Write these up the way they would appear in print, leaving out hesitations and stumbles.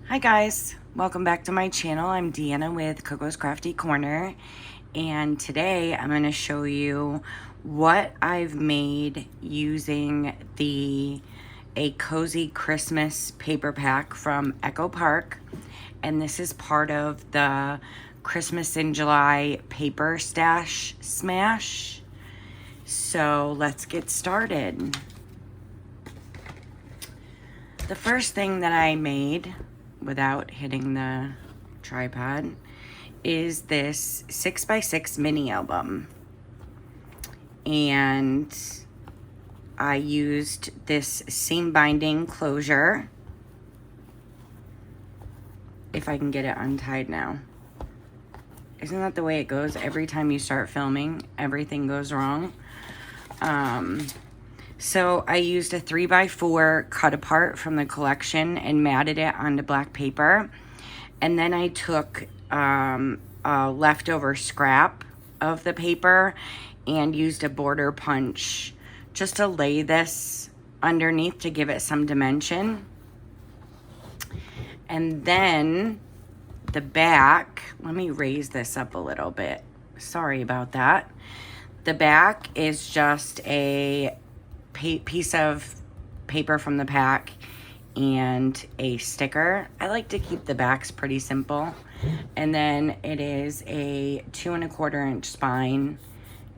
Hi guys, welcome back to my channel. I'm Deanna with Coco's Crafty Corner, and today I'm going to show you what I've made using a cozy Christmas paper pack from Echo Park, and this is part of the Christmas in July paper stash smash. So let's get started. The first thing that I made, without hitting the tripod, is this 6x6 mini album. And I used this seam binding closure. If I can get it untied now. Isn't that the way it goes? Every time you start filming, everything goes wrong. So I used a 3x4 cut apart from the collection and matted it onto black paper. And then I took a leftover scrap of the paper and used a border punch just to lay this underneath to give it some dimension. And then the back, let me raise this up a little bit. Sorry about that. The back is just a piece of paper from the pack and a sticker. I like to keep the backs pretty simple. And then it is a 2 1/4 inch spine,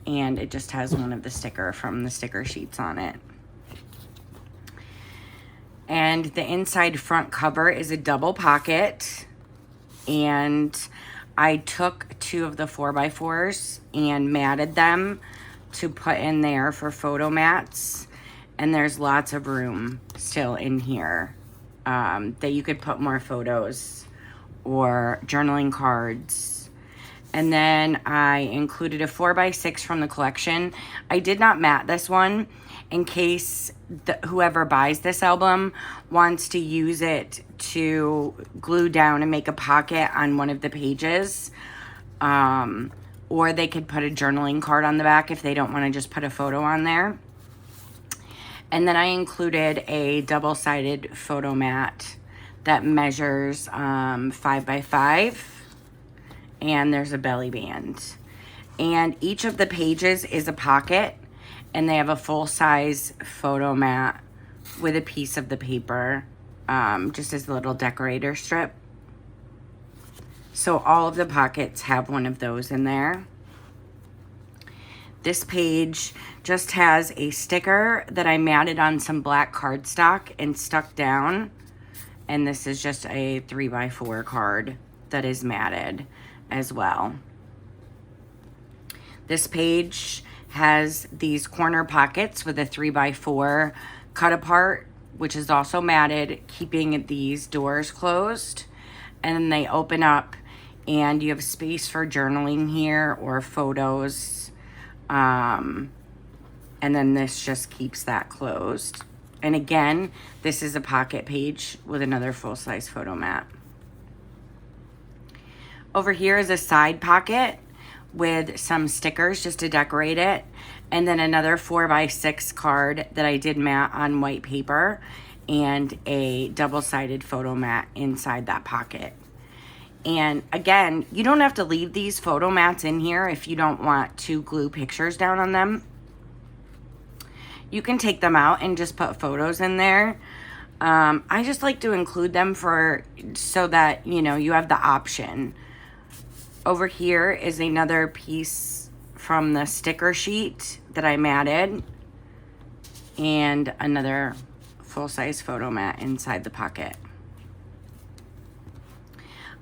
and it just has one of the sticker from the sticker sheets on it. And the inside front cover is a double pocket, and I took 2 of the 4x4s and matted them to put in there for photo mats. And there's lots of room still in here that you could put more photos or journaling cards. And then I included a 4x6 from the collection. I did not mat this one in case whoever buys this album wants to use it to glue down and make a pocket on one of the pages. Or they could put a journaling card on the back if they don't want to just put a photo on there. And then I included a double-sided photo mat that measures 5x5, and there's a belly band. And each of the pages is a pocket, and they have a full-size photo mat with a piece of the paper, just as a little decorator strip. So all of the pockets have one of those in there. This page just has a sticker that I matted on some black cardstock and stuck down. And this is just a 3x4 card that is matted as well. This page has these corner pockets with a 3x4 cut apart, which is also matted, keeping these doors closed. And then they open up and you have space for journaling here or photos. And then this just keeps that closed. And again, this is a pocket page with another full-size photo mat. Over here is a side pocket with some stickers just to decorate it. And then another 4x6 card that I did mat on white paper and a double-sided photo mat inside that pocket. And again, you don't have to leave these photo mats in here if you don't want to glue pictures down on them. You can take them out and just put photos in there. I just like to include them so that, you know, you have the option. Over here is another piece from the sticker sheet that I matted, and another full-size photo mat inside the pocket.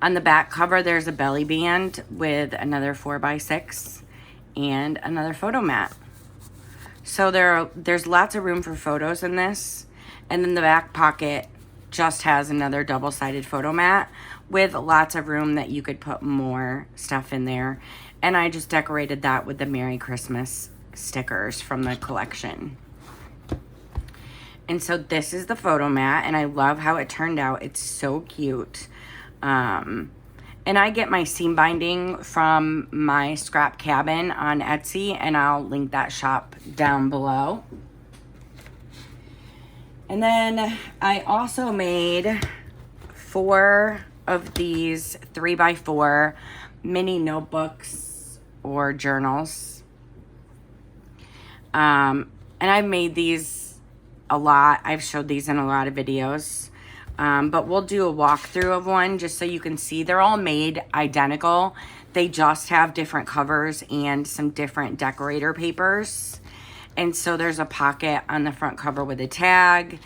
On the back cover, there's a belly band with another 4x6 and another photo mat. So there's lots of room for photos in this. And then the back pocket just has another double-sided photo mat with lots of room that you could put more stuff in there. And I just decorated that with the Merry Christmas stickers from the collection. And so this is the photo mat, and I love how it turned out. It's so cute. And I get my seam binding from my scrap cabin on Etsy, and I'll link that shop down below. And then I also made 4 of these 3x4 mini notebooks or journals. And I've made these a lot. I've showed these in a lot of videos. But we'll do a walkthrough of one just so you can see. They're all made identical. They just have different covers and some different decorator papers. And so there's a pocket on the front cover with a tag,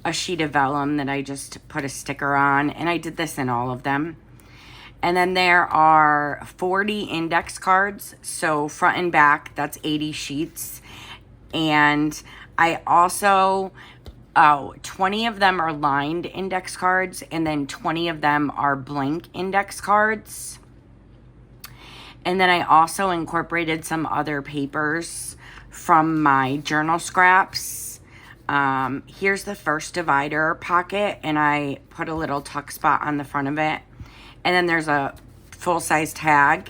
a sheet of vellum that I just put a sticker on, and I did this in all of them. And then there are 40 index cards, so front and back, that's 80 sheets. And I also, 20 of them are lined index cards, and then 20 of them are blank index cards. And then I also incorporated some other papers from my journal scraps. Here's the first divider pocket, and I put a little tuck spot on the front of it. And then there's a full-size tag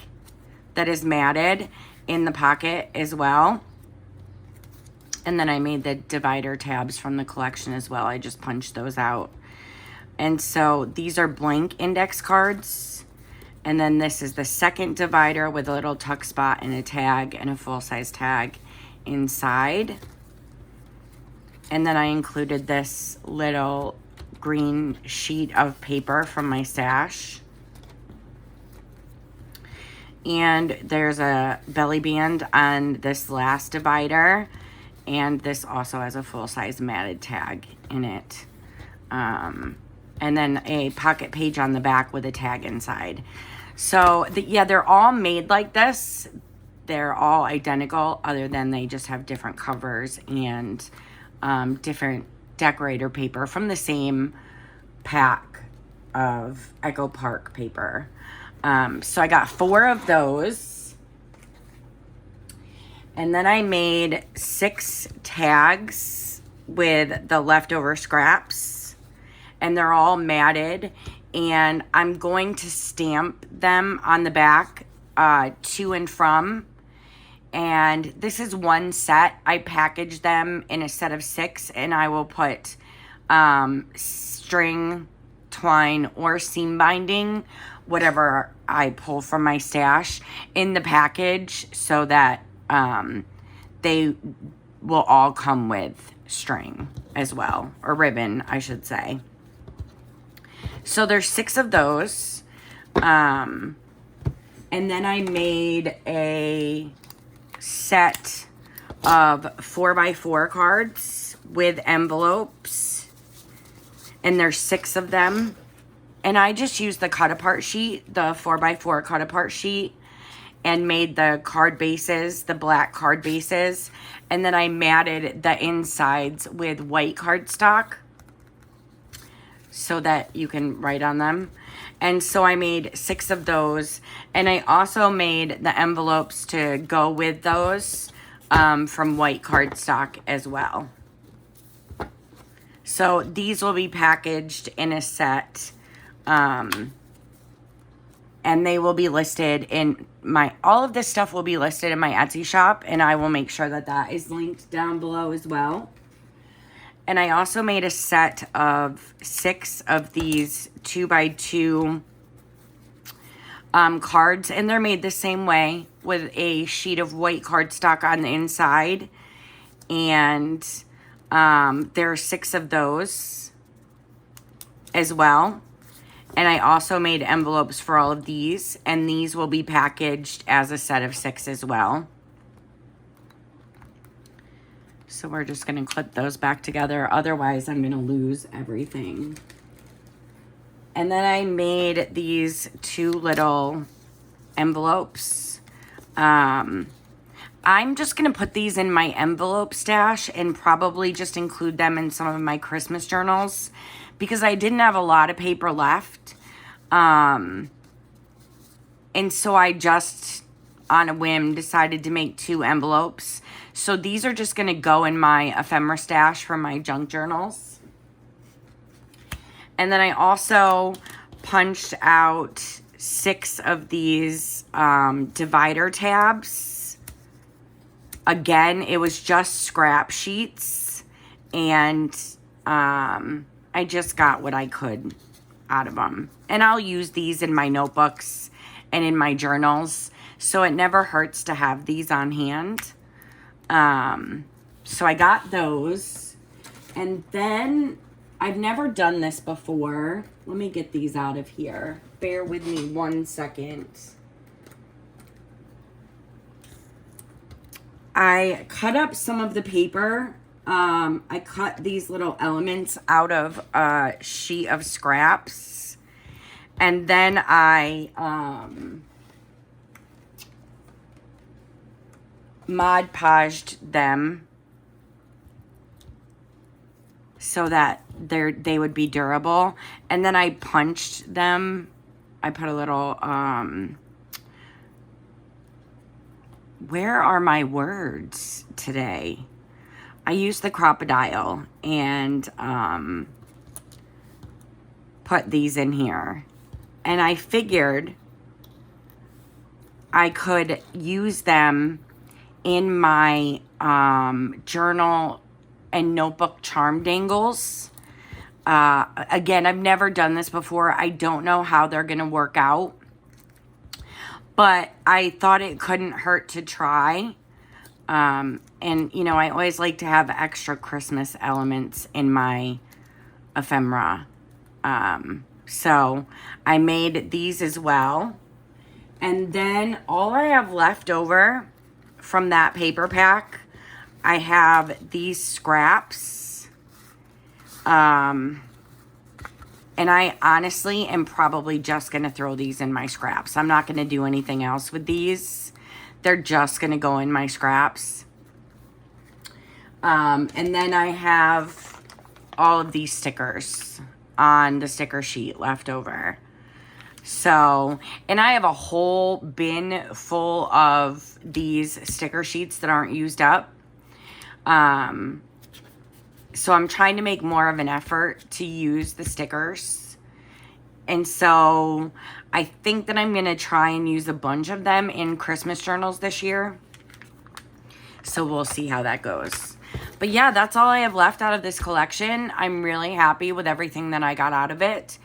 that is matted in the pocket as well. And then I made the divider tabs from the collection as well. I just punched those out. And so these are blank index cards. And then this is the second divider with a little tuck spot and a tag and a full-size tag inside. And then I included this little green sheet of paper from my stash. And there's a belly band on this last divider. And this also has a full-size matted tag in it. And then a pocket page on the back with a tag inside. So, yeah, they're all made like this. They're all identical, other than they just have different covers and different decorator paper from the same pack of Echo Park paper. So I got 4 of those. And then I made 6 tags with the leftover scraps. And they're all matted. And I'm going to stamp them on the back, to and from. And this is one set. I packaged them in a set of 6. And I will put string, twine, or seam binding, whatever I pull from my stash, in the package so that they will all come with string as well, or ribbon, I should say. So there's 6 of those. And then I made a set of 4x4 cards with envelopes. And there's 6 of them. And I just used the cut apart sheet, the 4x4 cut apart sheet, and made the card bases, the black card bases. And then I matted the insides with white cardstock so that you can write on them. And so I made 6 of those. And I also made the envelopes to go with those from white cardstock as well. So these will be packaged in a set. And they will be listed in all of this stuff will be listed in my Etsy shop. And I will make sure that that is linked down below as well. And I also made a set of 6 of these 2x2 cards. And they're made the same way with a sheet of white cardstock on the inside. And there are 6 of those as well. And I also made envelopes for all of these. And these will be packaged as a set of 6 as well. So we're just going to clip those back together. Otherwise, I'm going to lose everything. And then I made these 2 little envelopes. I'm just going to put these in my envelope stash and probably just include them in some of my Christmas journals because I didn't have a lot of paper left. And so I just, on a whim, decided to make 2 envelopes. So these are just going to go in my ephemera stash for my junk journals. And then I also punched out 6 of these divider tabs. Again, it was just scrap sheets. And I just got what I could out of them. And I'll use these in my notebooks and in my journals. So it never hurts to have these on hand. So I got those. And then I've never done this before. Let me get these out of here. Bear with me 1 second. I cut up some of the paper. I cut these little elements out of a sheet of scraps. And then I Mod Podged them so that they would be durable. And then I punched them. I put a little, where are my words today? I used the crocodile and put these in here. And I figured I could use them in my journal and notebook charm dangles. Again, I've never done this before. I don't know how they're going to work out. But I thought it couldn't hurt to try. And, you know, I always like to have extra Christmas elements in my ephemera. So I made these as well. And then all I have left over from that paper pack, I have these scraps. And I honestly am probably just going to throw these in my scraps. I'm not going to do anything else with these. They're just going to go in my scraps. And then I have all of these stickers on the sticker sheet left over. So, and I have a whole bin full of these sticker sheets that aren't used up. So I'm trying to make more of an effort to use the stickers. And so I think that I'm going to try and use a bunch of them in Christmas journals this year. So we'll see how that goes. But yeah, that's all I have left out of this collection. I'm really happy with everything that I got out of it.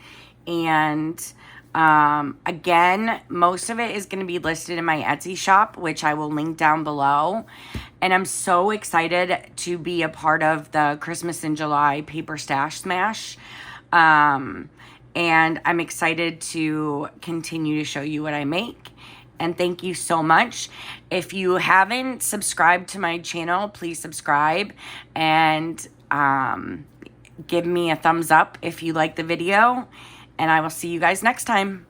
And again, most of it is going to be listed in my Etsy shop, which I will link down below. And I'm so excited to be a part of the Christmas in July Paper Stash Smash. And I'm excited to continue to show you what I make. And thank you so much. If you haven't subscribed to my channel, please subscribe and give me a thumbs up if you like the video. And I will see you guys next time.